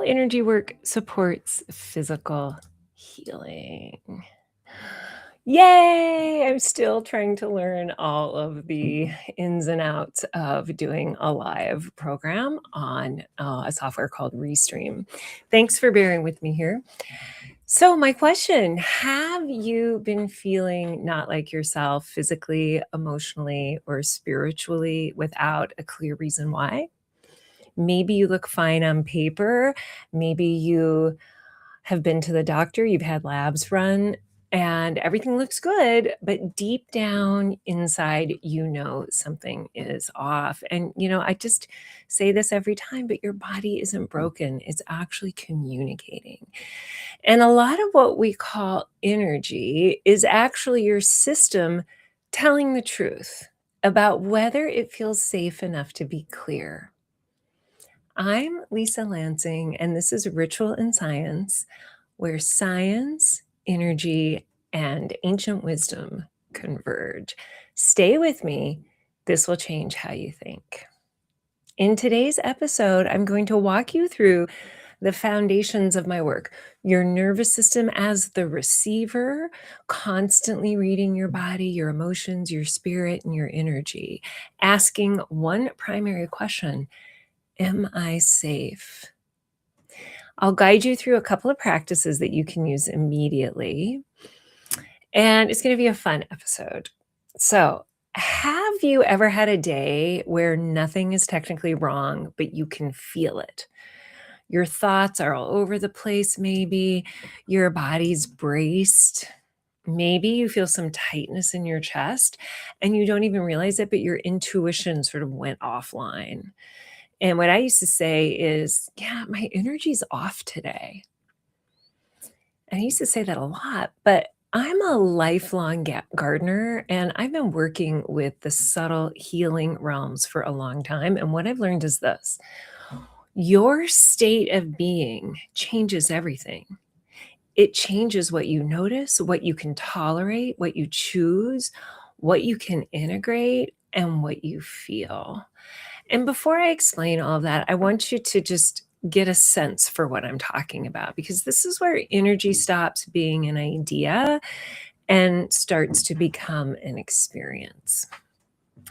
energy work supports physical healing. Yay! I'm still trying to learn all of the ins and outs of doing a live program on a software called Restream. Thanks for bearing with me here. So, my question: have you been feeling not like yourself physically, emotionally, or spiritually without a clear reason why? Maybe you look fine on paper. Maybe you have been to the doctor, you've had labs run, and everything looks good, but deep down inside, you know something is off. And, I just say this every time, but your body isn't broken. It's actually communicating. And a lot of what we call energy is actually your system telling the truth about whether it feels safe enough to be clear. I'm Lisa Lansing, and this is Ritual and Science, where science, energy, and ancient wisdom converge. Stay with me. This will change how you think. In today's episode, I'm going to walk you through the foundations of my work. Your nervous system as the receiver, constantly reading your body, your emotions, your spirit, and your energy, asking one primary question: am I safe? I'll guide you through a couple of practices that you can use immediately, and it's going to be a fun episode. So, have you ever had a day where nothing is technically wrong, but you can feel it? Your thoughts are all over the place, maybe. Your body's braced. Maybe you feel some tightness in your chest and you don't even realize it, but your intuition sort of went offline. And what I used to say is, yeah, my energy's off today. And I used to say that a lot, but I'm a lifelong gardener and I've been working with the subtle healing realms for a long time. And what I've learned is this: your state of being changes everything. It changes what you notice, what you can tolerate, what you choose, what you can integrate, and what you feel. And before I explain all of that, I want you to just get a sense for what I'm talking about, because this is where energy stops being an idea and starts to become an experience.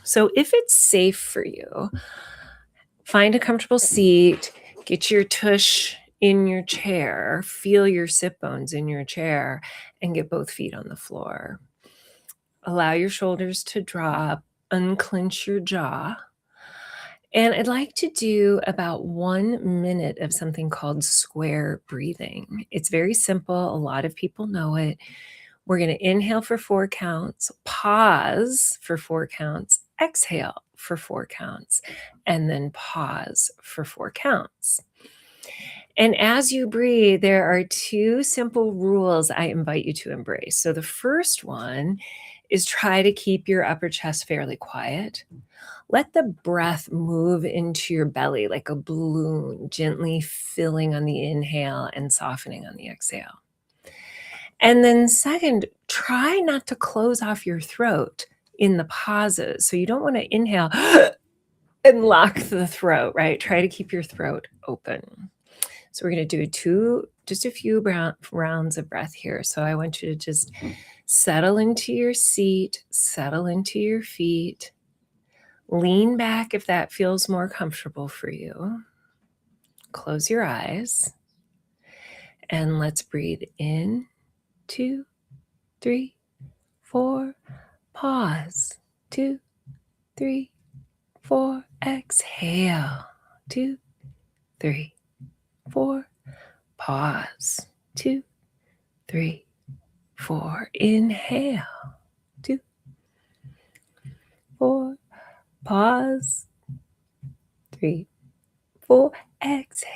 So if it's safe for you, find a comfortable seat, get your tush in your chair, feel your sit bones in your chair, and get both feet on the floor. Allow your shoulders to drop, unclench your jaw. And I'd like to do about 1 minute of something called square breathing. It's very simple. A lot of people know it. We're going to inhale for 4 counts, pause for 4 counts, exhale for 4 counts, and then pause for 4 counts. And as you breathe, there are 2 simple rules I invite you to embrace. So the first one is try to keep your upper chest fairly quiet. Let the breath move into your belly like a balloon, gently filling on the inhale and softening on the exhale. And then second, try not to close off your throat in the pauses. So you don't want to inhale and lock the throat, right? Try to keep your throat open. So we're going to do just a few rounds of breath here. So I want you to just settle into your seat, settle into your feet. Lean back if that feels more comfortable for you. Close your eyes. And let's breathe in, 2, 3, 4. Pause. 2, 3, 4. Exhale. 2, 3, 4. Pause. 2, 3, 4. Inhale. 2, 4. Pause. 3, 4. Exhale.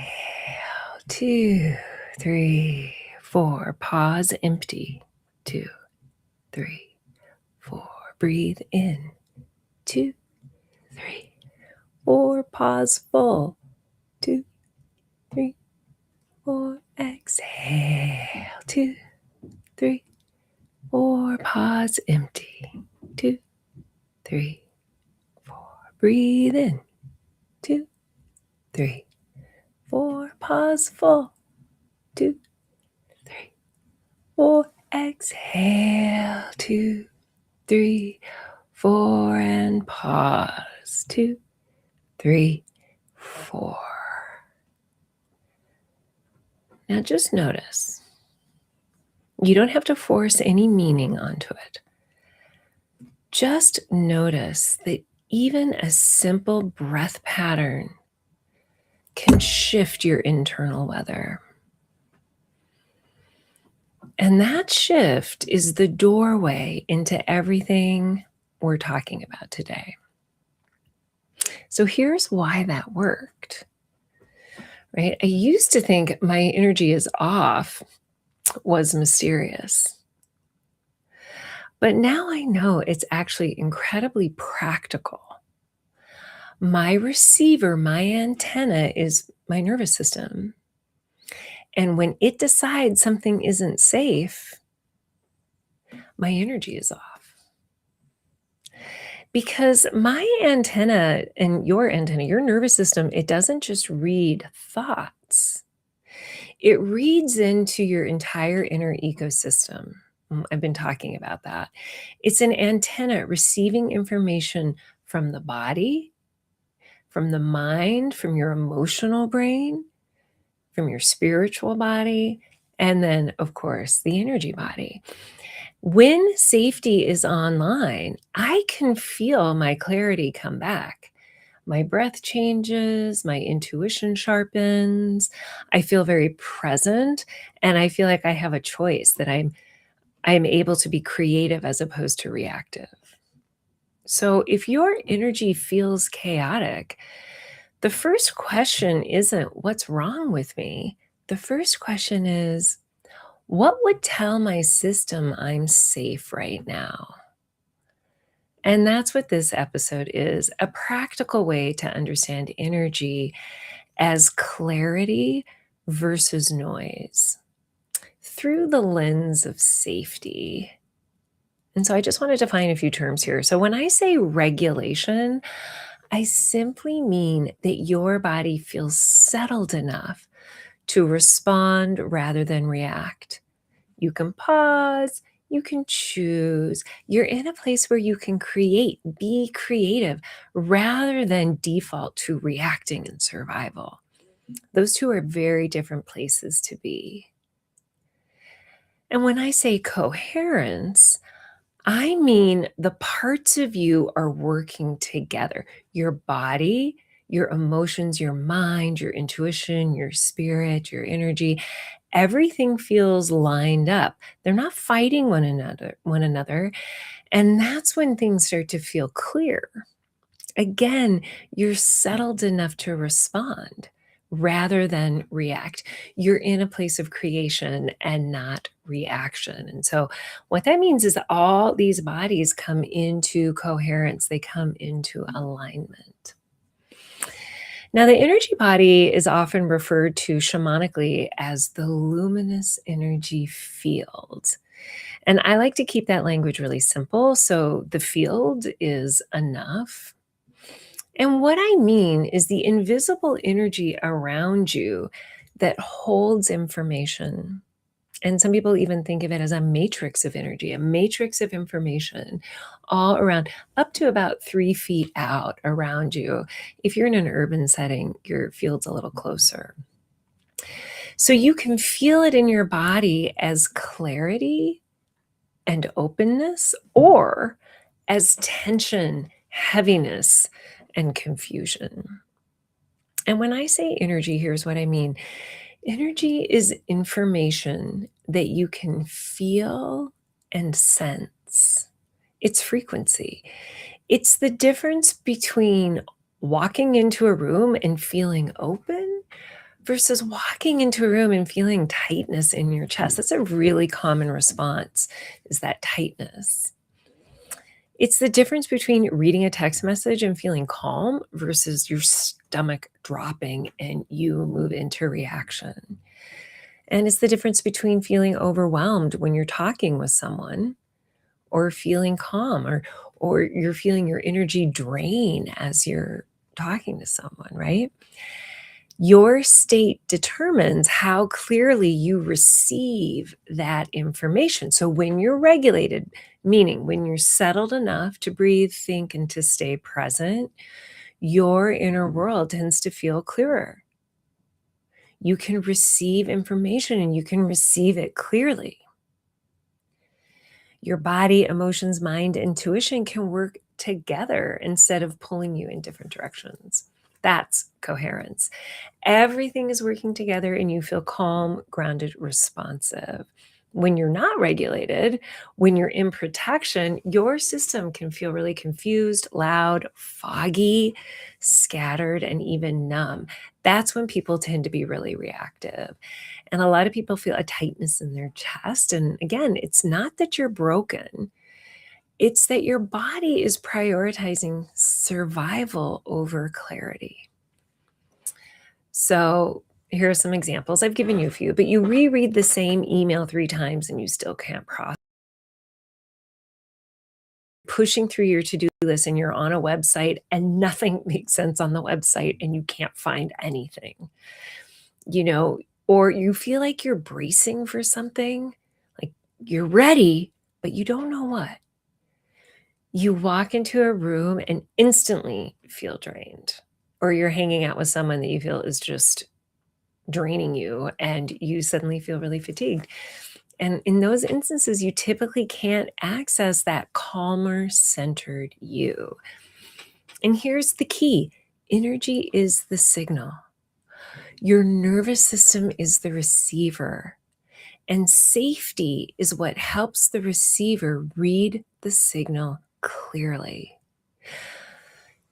2, 3, 4. Pause. Empty. 2, 3, 4. Breathe in. 2, 3, 4. Pause. Full. 2, 3, 4. Exhale. 2, 3, 4. Pause. Empty. 2, 3, 4. Breathe in. 2, 3, 4. Pause. Full. 2, 3, 4. Exhale. 2, 3, 4. And pause. 2, 3, 4. Now just notice. You don't have to force any meaning onto it. Just notice that even a simple breath pattern can shift your internal weather. And that shift is the doorway into everything we're talking about today. So here's why that worked, right? I used to think my energy is off was mysterious. But now I know it's actually incredibly practical. My receiver, my antenna is my nervous system. And when it decides something isn't safe, my energy is off. Because my antenna and your antenna, your nervous system, it doesn't just read thoughts. It reads into your entire inner ecosystem. I've been talking about that. It's an antenna receiving information from the body, from the mind, from your emotional brain, from your spiritual body, and then, of course, the energy body. When safety is online, I can feel my clarity come back. My breath changes, my intuition sharpens. I feel very present, and I feel like I have a choice, that I'm able to be creative as opposed to reactive. So if your energy feels chaotic, the first question isn't what's wrong with me? The first question is, what would tell my system I'm safe right now? And that's what this episode is, a practical way to understand energy as clarity versus noise through the lens of safety. And so I just want to define a few terms here. So when I say regulation, I simply mean that your body feels settled enough to respond rather than react. You can pause, you can choose. You're in a place where you can create, be creative, rather than default to reacting and survival. Those two are very different places to be. And when I say coherence, I mean the parts of you are working together. Your body, your emotions, your mind, your intuition, your spirit, your energy, everything feels lined up. They're not fighting one another. And that's when things start to feel clear. Again, you're settled enough to respond rather than react. You're in a place of creation and not reaction. And so what that means is that all these bodies come into coherence, they come into alignment. Now, the energy body is often referred to shamanically as the luminous energy field. And I like to keep that language really simple. So the field is enough. And what I mean is the invisible energy around you that holds information. And some people even think of it as a matrix of energy, a matrix of information all around, up to about 3 feet out around you. If you're in an urban setting, your field's a little closer. So you can feel it in your body as clarity and openness, or as tension, heaviness, and confusion. And when I say energy, here's what I mean. Energy is information that you can feel and sense. It's frequency. It's the difference between walking into a room and feeling open versus walking into a room and feeling tightness in your chest. That's a really common response, is that tightness. It's the difference between reading a text message and feeling calm versus your stomach dropping and you move into reaction. And it's the difference between feeling overwhelmed when you're talking with someone or feeling calm, or you're feeling your energy drain as you're talking to someone, right? Your state determines how clearly you receive that information. So when you're regulated, meaning when you're settled enough to breathe, think, and to stay present, your inner world tends to feel clearer. You can receive information and you can receive it clearly. Your body, emotions, mind, intuition can work together instead of pulling you in different directions. That's coherence. Everything is working together and you feel calm, grounded, responsive. When you're not regulated, when you're in protection, your system can feel really confused, loud, foggy, scattered, and even numb. That's when people tend to be really reactive. And a lot of people feel a tightness in their chest. And again, it's not that you're broken, it's that your body is prioritizing survival over clarity. So here are some examples. I've given you a few, but you reread the same email 3 times and you still can't process. Pushing through your to-do list and you're on a website and nothing makes sense on the website and you can't find anything. You know, or you feel like you're bracing for something, like you're ready, but you don't know what. You walk into a room and instantly feel drained, or you're hanging out with someone that you feel is just draining you and you suddenly feel really fatigued. And in those instances, you typically can't access that calmer, centered you. And here's the key: energy is the signal. Your nervous system is the receiver, and safety is what helps the receiver read the signal clearly.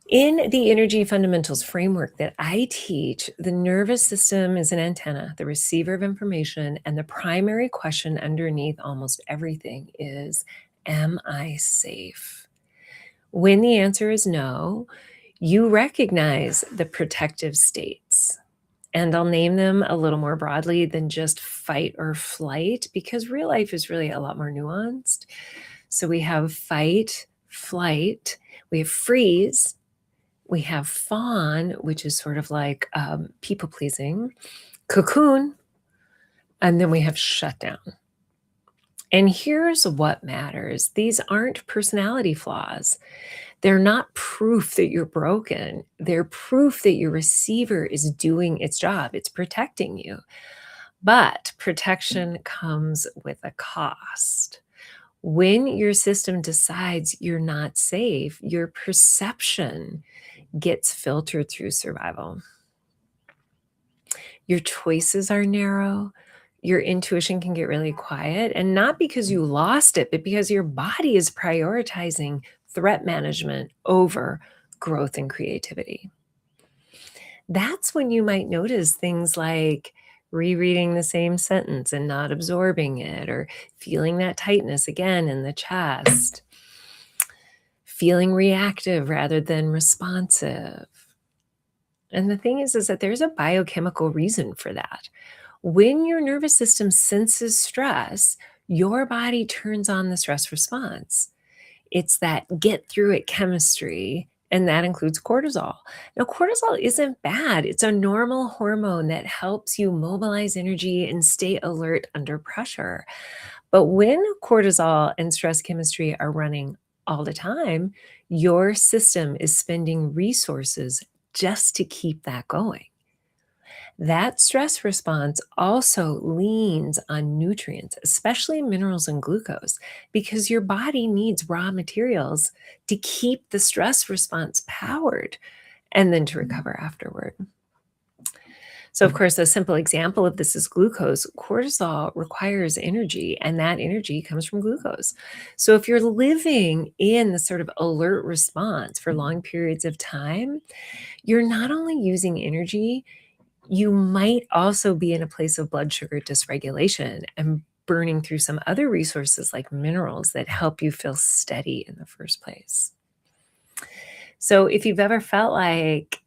In the energy fundamentals framework that I teach, the nervous system is an antenna, the receiver of information, and the primary question underneath almost everything is, am I safe? When the answer is no, you recognize the protective states. And I'll name them a little more broadly than just fight or flight, because real life is really a lot more nuanced. So we have fight, flight, we have freeze, we have fawn, which is sort of like people pleasing, cocoon, and then we have shutdown. And here's what matters: these aren't personality flaws. They're not proof that you're broken. They're proof that your receiver is doing its job. It's protecting you. But protection comes with a cost. When your system decides you're not safe, your perception gets filtered through survival. Your choices are narrow. Your intuition can get really quiet, and not because you lost it, but because your body is prioritizing threat management over growth and creativity. That's when you might notice things like rereading the same sentence and not absorbing it, or feeling that tightness again in the chest, feeling reactive rather than responsive. And the thing is that there's a biochemical reason for that. When your nervous system senses stress, your body turns on the stress response. It's that get through it chemistry, and that includes cortisol. Now, cortisol isn't bad. It's a normal hormone that helps you mobilize energy and stay alert under pressure. But when cortisol and stress chemistry are running all the time, your system is spending resources just to keep that going. That stress response also leans on nutrients, especially minerals and glucose, because your body needs raw materials to keep the stress response powered and then to recover afterward. So, of course, a simple example of this is glucose. Cortisol requires energy, and that energy comes from glucose. So, if you're living in the sort of alert response for long periods of time, you're not only using energy, you might also be in a place of blood sugar dysregulation and burning through some other resources like minerals that help you feel steady in the first place. So if you've ever felt like,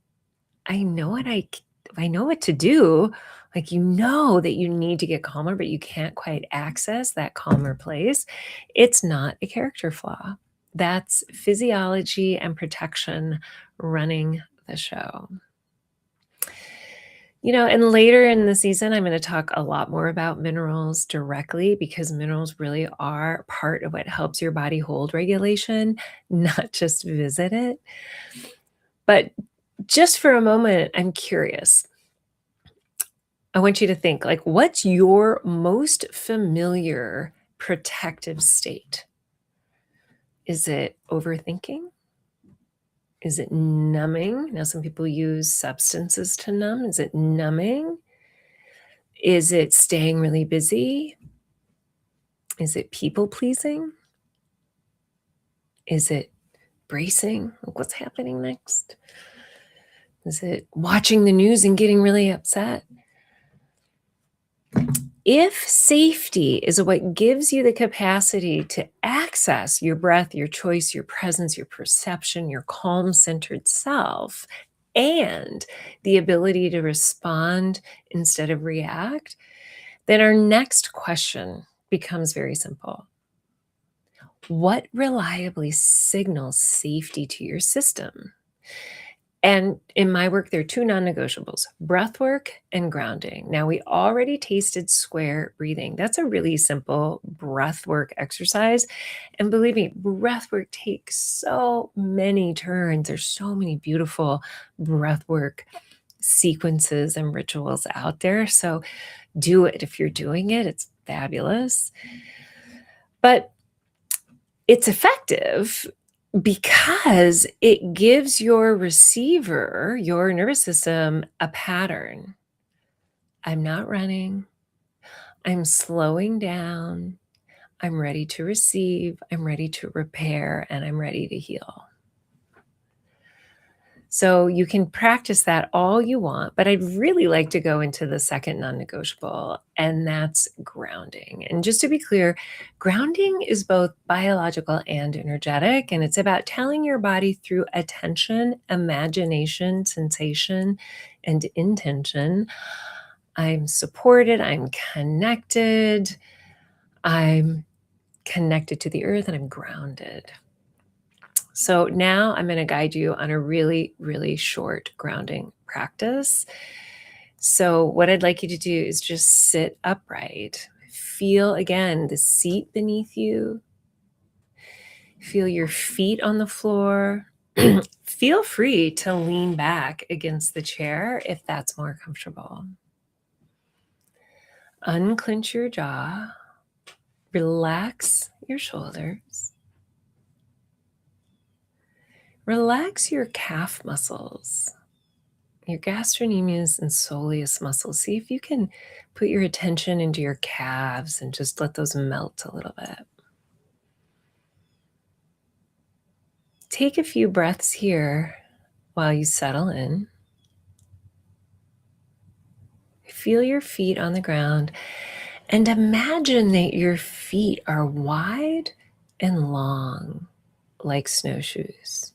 I know what I know what to do, like you know that you need to get calmer, but you can't quite access that calmer place, it's not a character flaw. That's physiology and protection running the show. And later in the season, I'm going to talk a lot more about minerals directly because minerals really are part of what helps your body hold regulation, not just visit it. But just for a moment, I'm curious. I want you to think, like, what's your most familiar protective state? Is it overthinking? Is it numbing? Now, some people use substances to numb. Is it numbing? Is it staying really busy? Is it people pleasing? Is it bracing? Like, what's happening next? Is it watching the news and getting really upset? If safety is what gives you the capacity to access your breath, your choice, your presence, your perception, your calm centered self, and the ability to respond instead of react, then our next question becomes very simple. What reliably signals safety to your system? And in my work, there are two non-negotiables, breath work and grounding. Now, we already tasted square breathing. That's a really simple breath work exercise. And believe me, breath work takes so many turns. There's so many beautiful breath work sequences and rituals out there. So do it if you're doing it. It's fabulous. But it's effective because it gives your receiver, your nervous system, a pattern. I'm not running. I'm slowing down. I'm ready to receive. I'm ready to repair, and I'm ready to heal. So you can practice that all you want, but I'd really like to go into the second non-negotiable, and that's grounding. And just to be clear, grounding is both biological and energetic, and it's about telling your body through attention, imagination, sensation, and intention, I'm supported, I'm connected to the earth, and I'm grounded. So now I'm going to guide you on a really, really short grounding practice. So what I'd like you to do is just sit upright. Feel again the seat beneath you. Feel your feet on the floor. Feel free to lean back against the chair if that's more comfortable. Unclench your jaw. Relax your shoulders. Relax your calf muscles, your gastrocnemius and soleus muscles. See if you can put your attention into your calves and just let those melt a little bit. Take a few breaths here while you settle in. Feel your feet on the ground and imagine that your feet are wide and long like snowshoes.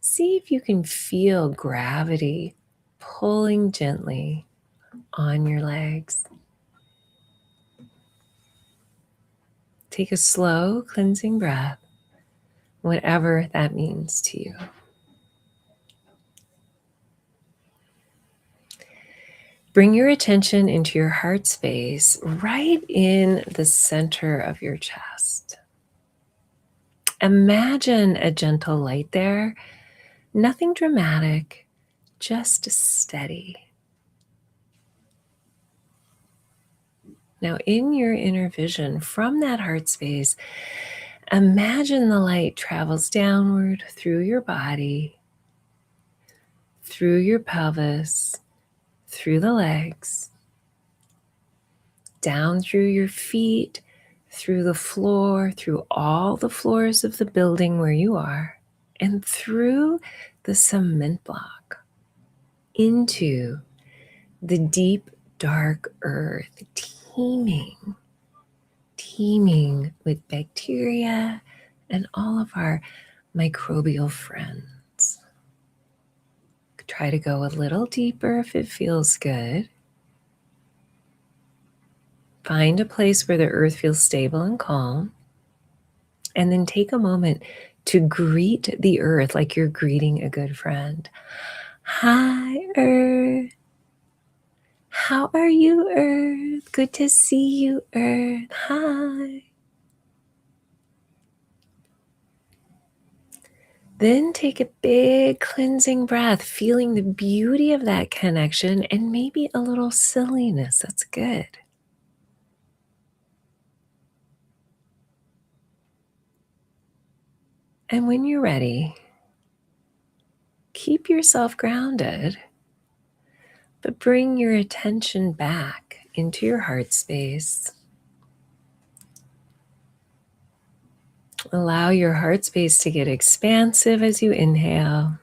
See if you can feel gravity pulling gently on your legs. Take a slow, cleansing breath, whatever that means to you. Bring your attention into your heart space, right in the center of your chest. Imagine a gentle light there, nothing dramatic, just steady. Now, in your inner vision, from that heart space, imagine the light travels downward through your body, through your pelvis, through the legs, down through your feet, through the floor, through all the floors of the building where you are, and through the cement block into the deep, dark earth, teeming with bacteria and all of our microbial friends. Try to go a little deeper if it feels good. Find a place where the earth feels stable and calm. And then take a moment to greet the earth like you're greeting a good friend. Hi, Earth. How are you, Earth? Good to see you, Earth. Hi. Then take a big cleansing breath, feeling the beauty of that connection and maybe a little silliness. That's good. And when you're ready, keep yourself grounded, but bring your attention back into your heart space. Allow your heart space to get expansive as you inhale.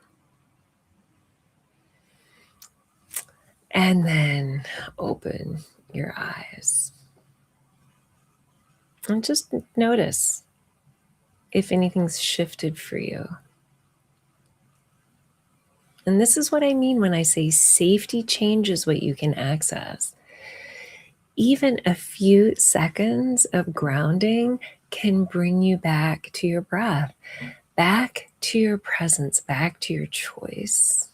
And then open your eyes. And just notice if anything's shifted for you. And this is what I mean when I say safety changes what you can access. Even a few seconds of grounding can bring you back to your breath, back to your presence, back to your choice.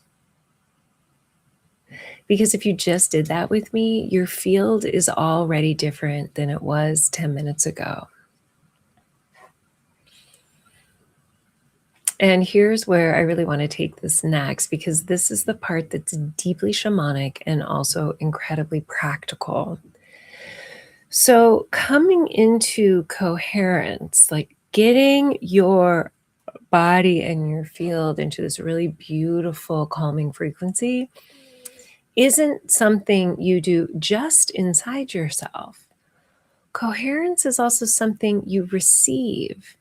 Because if you just did that with me, your field is already different than it was 10 minutes ago. And here's where I really want to take this next, because this is the part that's deeply shamanic and also incredibly practical. So, coming into coherence, like getting your body and your field into this really beautiful, calming frequency, isn't something you do just inside yourself. Coherence is also something you receive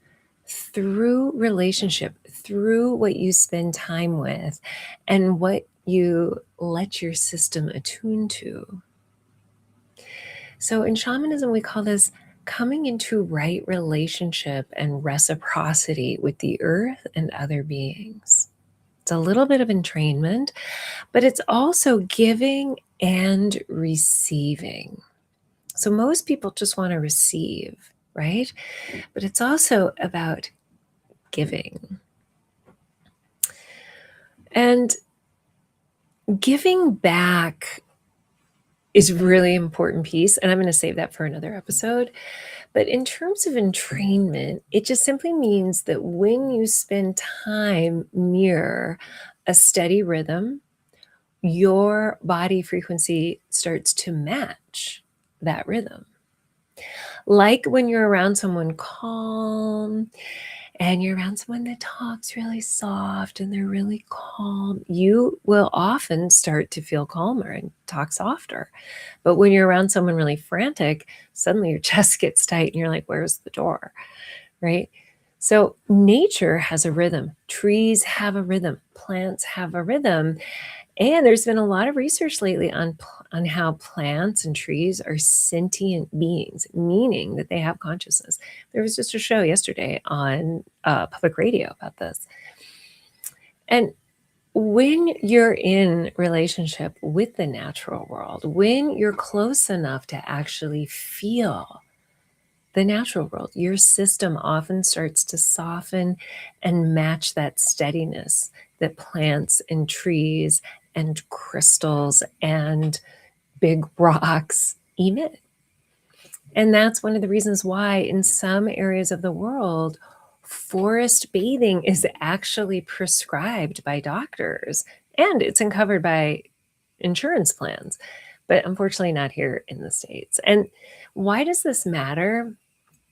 through relationship, through what you spend time with, and what you let your system attune to. So in shamanism, we call this coming into right relationship and reciprocity with the earth and other beings. It's a little bit of entrainment, but it's also giving and receiving. So most people just want to receive, right? But it's also about giving. And giving back is really important piece, and I'm going to save that for another episode. But in terms of entrainment, it just simply means that when you spend time near a steady rhythm, your body frequency starts to match that rhythm. Like when you're around someone calm and you're around someone that talks really soft and they're really calm, you will often start to feel calmer and talk softer. But when you're around someone really frantic, suddenly your chest gets tight and you're like, where's the door? Right? So nature has a rhythm. Trees have a rhythm. Plants have a rhythm. And there's been a lot of research lately on how plants and trees are sentient beings, meaning that they have consciousness. There was just a show yesterday on public radio about this. And when you're in relationship with the natural world, when you're close enough to actually feel the natural world, your system often starts to soften and match that steadiness that plants and trees and crystals and big rocks emit. And that's one of the reasons why in some areas of the world, forest bathing is actually prescribed by doctors and it's covered by insurance plans, but unfortunately not here in the States. And why does this matter?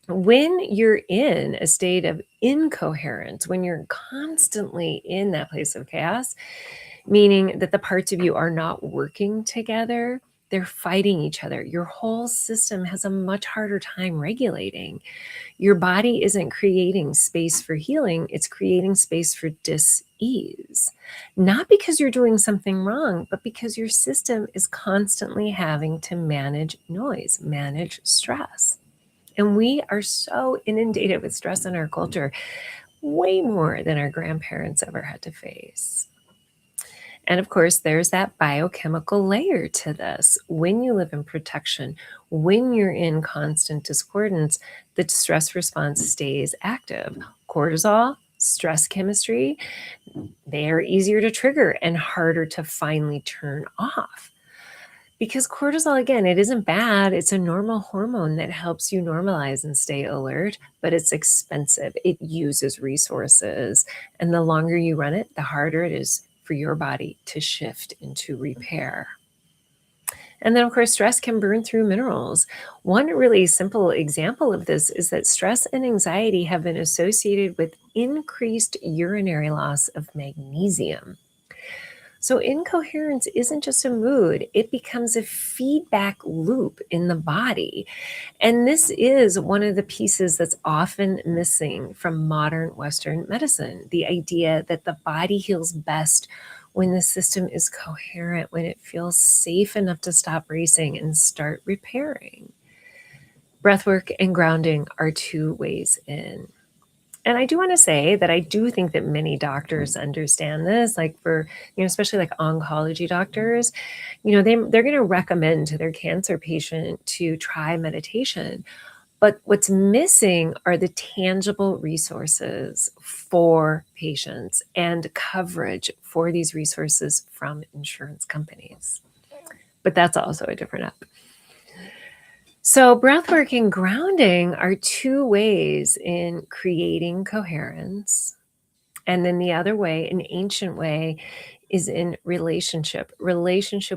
When you're in a state of incoherence, when you're constantly in that place of chaos, meaning that the parts of you are not working together, they're fighting each other. Your whole system has a much harder time regulating. Your body isn't creating space for healing, it's creating space for dis-ease. Not because you're doing something wrong, but because your system is constantly having to manage noise, manage stress. And we are so inundated with stress in our culture, way more than our grandparents ever had to face. And of course, there's that biochemical layer to this. When you live in protection, when you're in constant discordance, the stress response stays active. Cortisol, stress chemistry, They are easier to trigger and harder to finally turn off. Because cortisol, again, it isn't bad. It's a normal hormone that helps you normalize and stay alert, but it's expensive. It uses resources. And the longer you run it, the harder it is for your body to shift into repair. And then, of course, stress can burn through minerals. One really simple example of this is that stress and anxiety have been associated with increased urinary loss of magnesium. So, incoherence isn't just a mood, it becomes a feedback loop in the body. And this is one of the pieces that's often missing from modern Western medicine, the idea that the body heals best when the system is coherent, when it feels safe enough to stop racing and start repairing. Breathwork and grounding are two ways in. And I do want to say that I do think that many doctors understand this, like for, especially like oncology doctors, they're going to recommend to their cancer patient to try meditation. But what's missing are the tangible resources for patients and coverage for these resources from insurance companies. But that's also a different app. So breathwork and grounding are two ways in creating coherence. And then the other way, an ancient way, is in relationship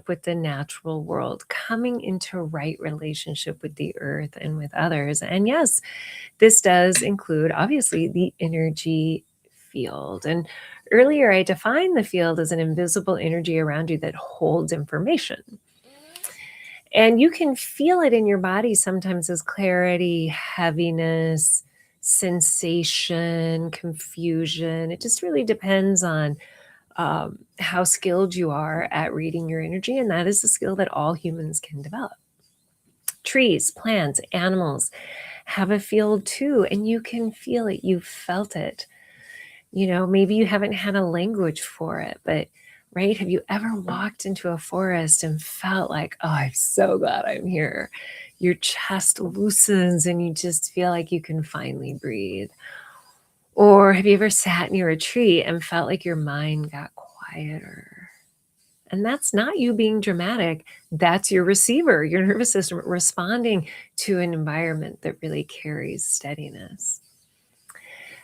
with the natural world, coming into right relationship with the earth and with others. And yes, this does include, obviously, the energy field. And earlier, I defined the field as an invisible energy around you that holds information. And you can feel it in your body sometimes as clarity, heaviness, sensation, confusion. It just really depends on how skilled you are at reading your energy. And that is a skill that all humans can develop. Trees, plants, animals have a field too, and you can feel it. You've felt it. Maybe you haven't had a language for it, but right? Have you ever walked into a forest and felt like, oh, I'm so glad I'm here? Your chest loosens and you just feel like you can finally breathe. Or have you ever sat near a tree and felt like your mind got quieter? And that's not you being dramatic. That's your receiver, your nervous system responding to an environment that really carries steadiness.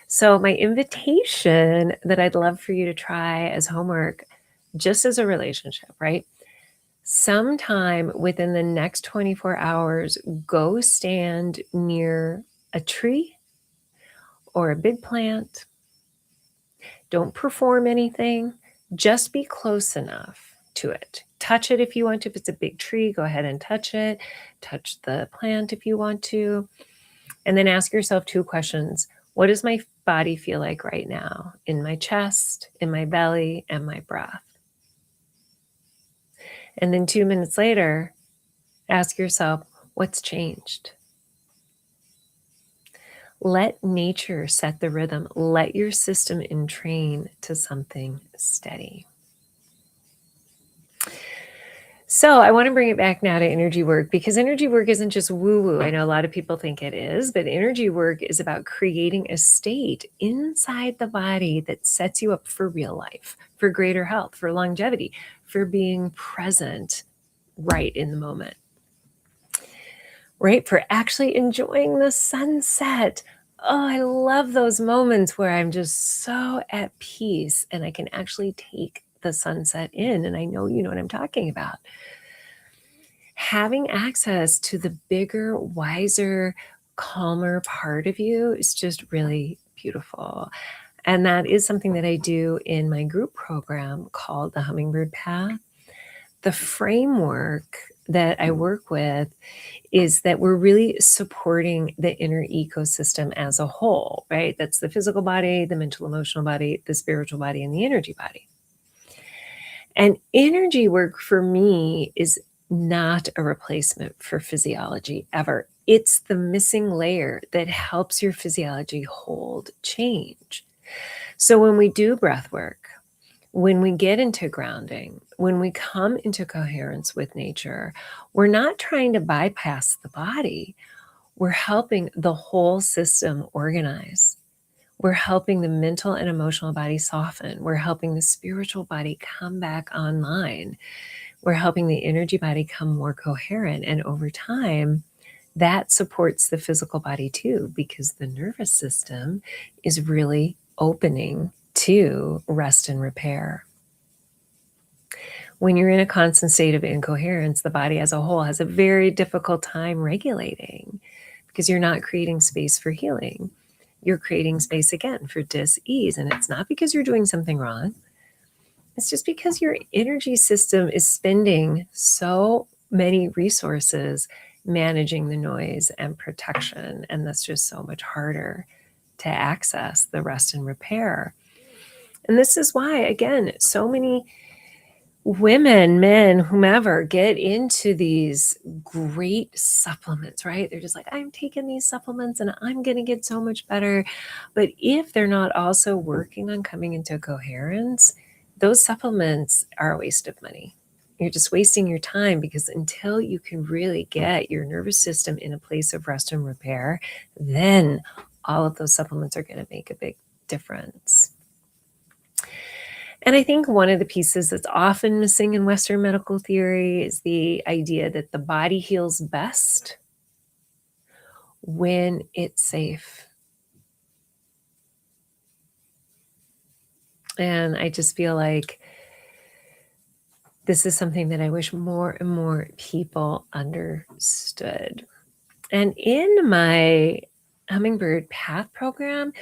So my invitation that I'd love for you to try as homework, just as a relationship, right? Sometime within the next 24 hours, go stand near a tree or a big plant. Don't perform anything. Just be close enough to it. Touch it if you want to. If it's a big tree, go ahead and touch it. Touch the plant if you want to. And then ask yourself two questions. What does my body feel like right now? In my chest, in my belly, and my breath? And then 2 minutes later, ask yourself, what's changed? Let nature set the rhythm. Let your system entrain to something steady. So I want to bring it back now to energy work, because energy work isn't just woo-woo. I know a lot of people think it is, but energy work is about creating a state inside the body that sets you up for real life, for greater health, for longevity, for being present right in the moment, right? For actually enjoying the sunset. Oh, I love those moments where I'm just so at peace and I can actually take the sunset in. And I know you know what I'm talking about. Having access to the bigger, wiser, calmer part of you is just really beautiful. And that is something that I do in my group program called the Hummingbird Path. The framework that I work with is that we're really supporting the inner ecosystem as a whole, right? That's the physical body, the mental, emotional body, the spiritual body, and the energy body. And energy work for me is not a replacement for physiology ever. It's the missing layer that helps your physiology hold change. So when we do breath work, when we get into grounding, when we come into coherence with nature, we're not trying to bypass the body. We're helping the whole system organize. We're helping the mental and emotional body soften. We're helping the spiritual body come back online. We're helping the energy body come more coherent. And over time, that supports the physical body too, because the nervous system is really opening to rest and repair. When you're in a constant state of incoherence, the body as a whole has a very difficult time regulating because you're not creating space for healing. You're creating space again for dis-ease. And it's not because you're doing something wrong. It's just because your energy system is spending so many resources managing the noise and protection. And that's just so much harder to access the rest and repair. And this is why, again, so many women, men, whomever get into these great supplements, right? They're just like, I'm taking these supplements and I'm going to get so much better. But if they're not also working on coming into coherence, those supplements are a waste of money. You're just wasting your time, because until you can really get your nervous system in a place of rest and repair, then all of those supplements are going to make a big difference. And I think one of the pieces that's often missing in Western medical theory is the idea that the body heals best when it's safe. And I just feel like this is something that I wish more and more people understood. And in my Hummingbird Path program,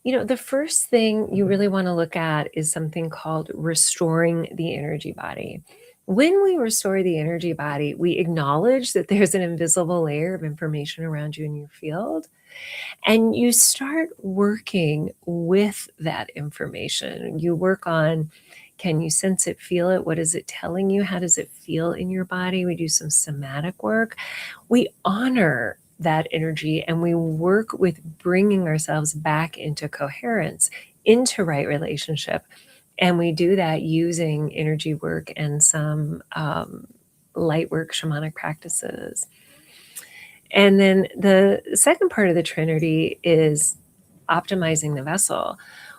the first thing you really want to look at is something called restoring the energy body. When we restore the energy body, we acknowledge that there's an invisible layer of information around you in your field, and you start working with that information. You work on, can you sense it, feel it? What is it telling you? How does it feel in your body? We do some somatic work. We honor that energy, and we work with bringing ourselves back into coherence, into right relationship. And we do that using energy work and some light work, shamanic practices. And then the second part of the Trinity is optimizing the vessel.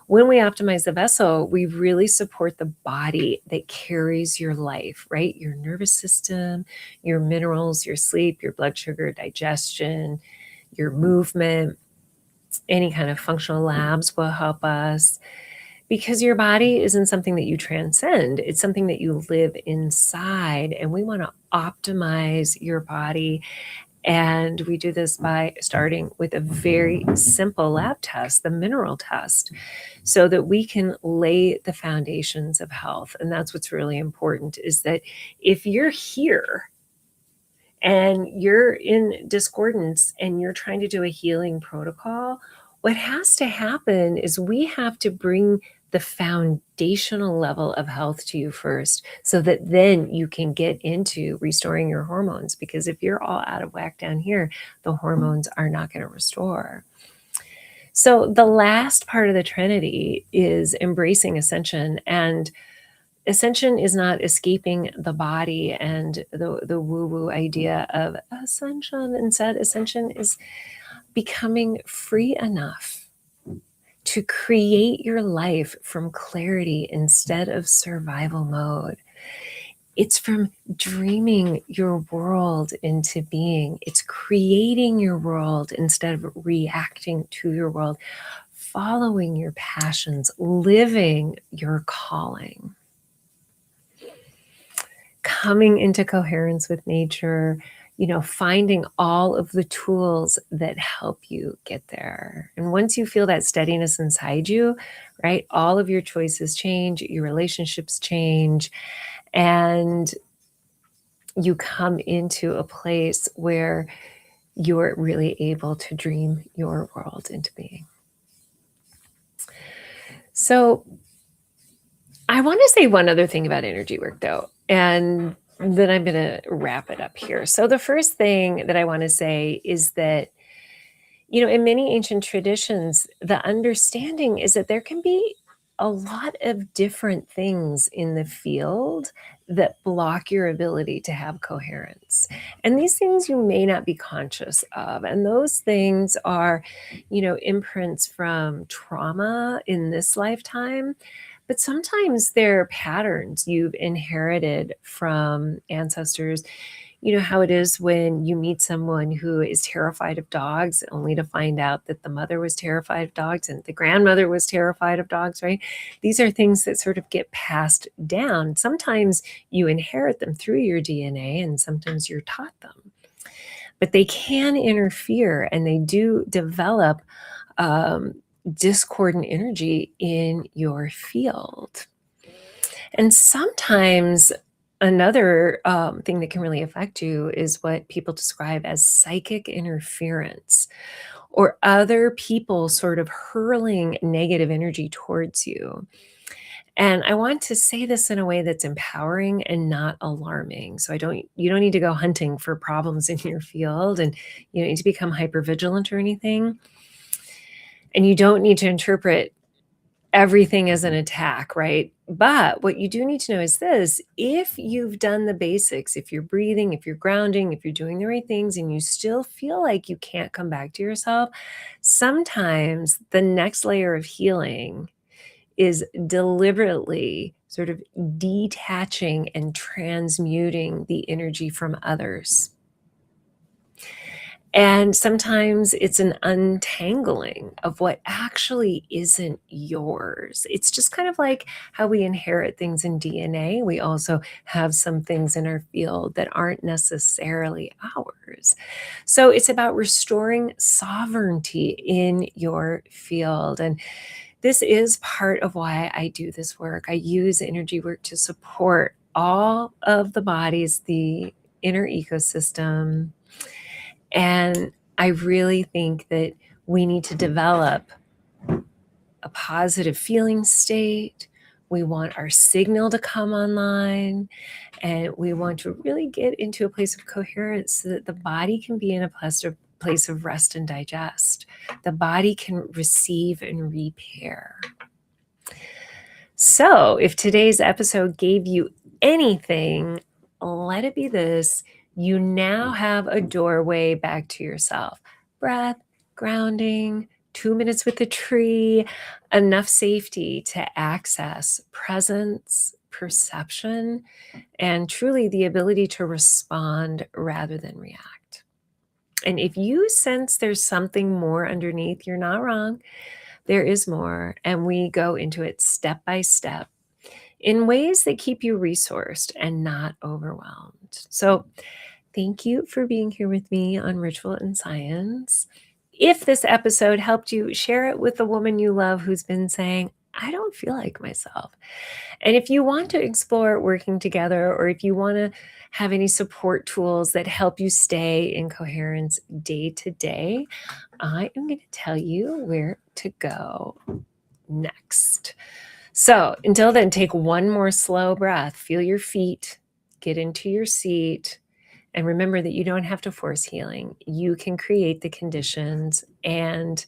When we optimize the vessel, we really support the body that carries your life, right? Your nervous system, your minerals, your sleep, your blood sugar, digestion, your movement. Any kind of functional labs will help us, because your body isn't something that you transcend. It's something that you live inside. And we want to optimize your body. And we do this by starting with a very simple lab test, the mineral test, so that we can lay the foundations of health. And that's what's really important, is that if you're here and you're in discordance and you're trying to do a healing protocol, what has to happen is we have to bring the foundational level of health to you first, so that then you can get into restoring your hormones. Because if you're all out of whack down here, the hormones are not going to restore. So the last part of the Trinity is embracing ascension. And ascension is not escaping the body and the woo-woo idea of ascension. Instead, ascension is becoming free enough to create your life from clarity instead of survival mode. It's from dreaming your world into being. It's creating your world instead of reacting to your world, following your passions, living your calling, coming into coherence with nature, finding all of the tools that help you get there. And once you feel that steadiness inside you, right, all of your choices change, your relationships change, and you come into a place where you're really able to dream your world into being. So I want to say one other thing about energy work, though, and then I'm going to wrap it up here. So the first thing that I want to say is that, in many ancient traditions, the understanding is that there can be a lot of different things in the field that block your ability to have coherence. And these things you may not be conscious of. And those things are, imprints from trauma in this lifetime. But sometimes they're patterns you've inherited from ancestors. You know how it is when you meet someone who is terrified of dogs, only to find out that the mother was terrified of dogs and the grandmother was terrified of dogs, right? These are things that sort of get passed down. Sometimes you inherit them through your DNA, and sometimes you're taught them. But they can interfere, and they do develop discordant energy in your field. And sometimes another thing that can really affect you is what people describe as psychic interference, or other people sort of hurling negative energy towards you. And I want to say this in a way that's empowering and not alarming. So you don't need to go hunting for problems in your field, and you don't need to become hypervigilant or anything. And you don't need to interpret everything as an attack, right? But what you do need to know is this: if you've done the basics, if you're breathing, if you're grounding, if you're doing the right things, and you still feel like you can't come back to yourself, sometimes the next layer of healing is deliberately sort of detaching and transmuting the energy from others. And sometimes it's an untangling of what actually isn't yours. It's just kind of like how we inherit things in DNA. We also have some things in our field that aren't necessarily ours. So it's about restoring sovereignty in your field. And this is part of why I do this work. I use energy work to support all of the bodies, the inner ecosystem. And I really think that we need to develop a positive feeling state. We want our signal to come online, and we want to really get into a place of coherence so that the body can be in a place of rest and digest. The body can receive and repair. So if today's episode gave you anything, let it be this: you now have a doorway back to yourself. Breath, grounding, 2 minutes with the tree, enough safety to access presence, perception, and truly the ability to respond rather than react. And if you sense there's something more underneath, you're not wrong. There is more, and we go into it step by step in ways that keep you resourced and not overwhelmed. So, thank you for being here with me on Ritual and Science. If this episode helped you, share it with the woman you love who's been saying, I don't feel like myself. And if you want to explore working together, or if you want to have any support tools that help you stay in coherence day to day, I am going to tell you where to go next. So until then, take one more slow breath, feel your feet, get into your seat, and remember that you don't have to force healing. You can create the conditions, and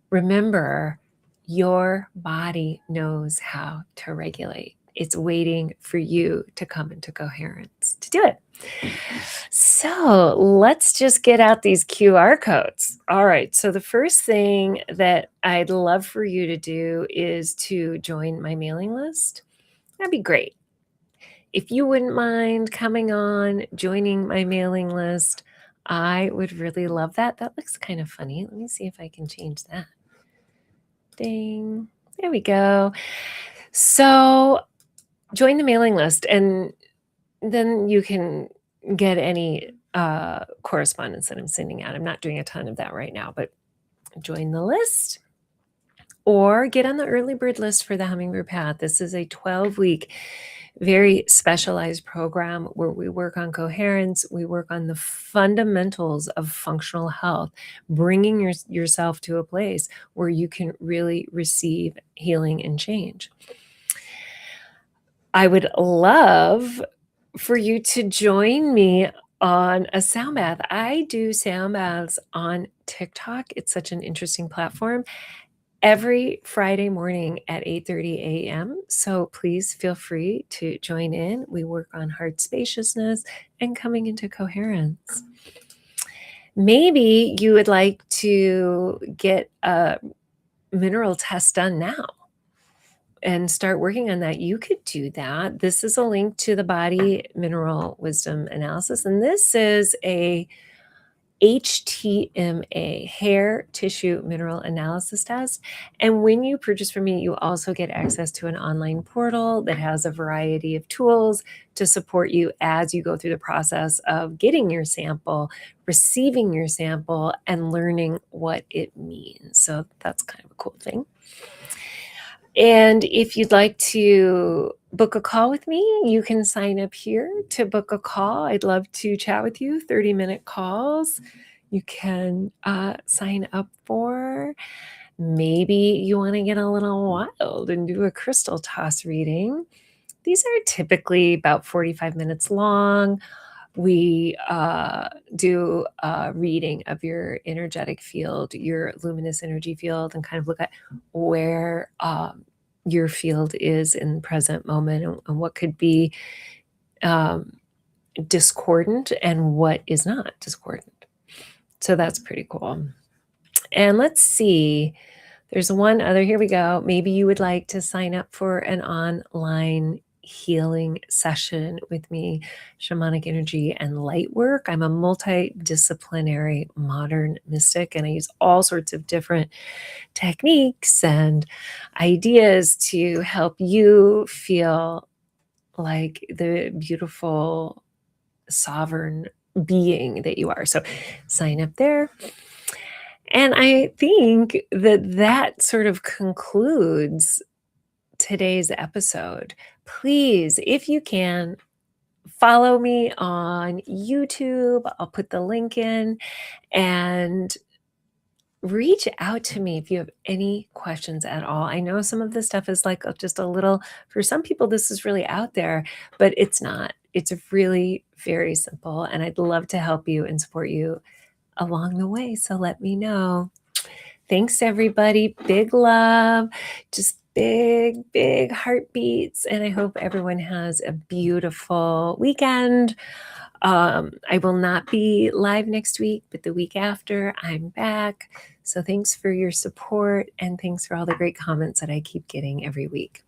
remember, your body knows how to regulate. It's waiting for you to come into coherence to do it. So let's just get out these QR codes. All right. So the first thing that I'd love for you to do is to join my mailing list. That'd be great. If you wouldn't mind coming on, joining my mailing list, I would really love that. That looks kind of funny. Let me see if I can change that. Ding. There we go. So join the mailing list, and then you can get any correspondence that I'm sending out. I'm not doing a ton of that right now, but join the list or get on the early bird list for the Hummingbird Path. This is a 12-week, very specialized program where we work on coherence. We work on the fundamentals of functional health, bringing yourself to a place where you can really receive healing and change. I would love for you to join me on a sound bath. I do sound baths on TikTok. It's such an interesting platform. every Friday morning at 8:30 a.m. So please feel free to join in. We work on heart spaciousness and coming into coherence. Maybe you would like to get a mineral test done now and start working on that. You could do that. This is a link to the body mineral wisdom analysis. And this is a HTMA, hair tissue mineral analysis test. And when you purchase from me, you also get access to an online portal that has a variety of tools to support you as you go through the process of getting your sample, receiving your sample, and learning what it means. So that's kind of a cool thing. And if you'd like to book a call with me, you can sign up here to book a call. I'd love to chat with you, 30-minute calls. You can sign up for. Maybe you want to get a little wild and do a crystal toss reading. These are typically about 45 minutes long. We do a reading of your energetic field, your luminous energy field, and kind of look at where your field is in the present moment and what could be discordant and what is not discordant. So that's pretty cool. And let's see, there's one other, here we go. Maybe you would like to sign up for an online healing session with me, shamanic energy and light work. I'm a multidisciplinary modern mystic, and I use all sorts of different techniques and ideas to help you feel like the beautiful sovereign being that you are. So sign up there. And I think that that sort of concludes today's episode. Please, if you can, follow me on YouTube. I'll put the link in, and reach out to me if you have any questions at all. I know some of this stuff is like just a little, for some people, this is really out there, but it's not. It's really very simple, and I'd love to help you and support you along the way. So let me know. Thanks, everybody. Big love. Just big, big heartbeats. And I hope everyone has a beautiful weekend. I will not be live next week, but the week after, I'm back. So thanks for your support, and thanks for all the great comments that I keep getting every week.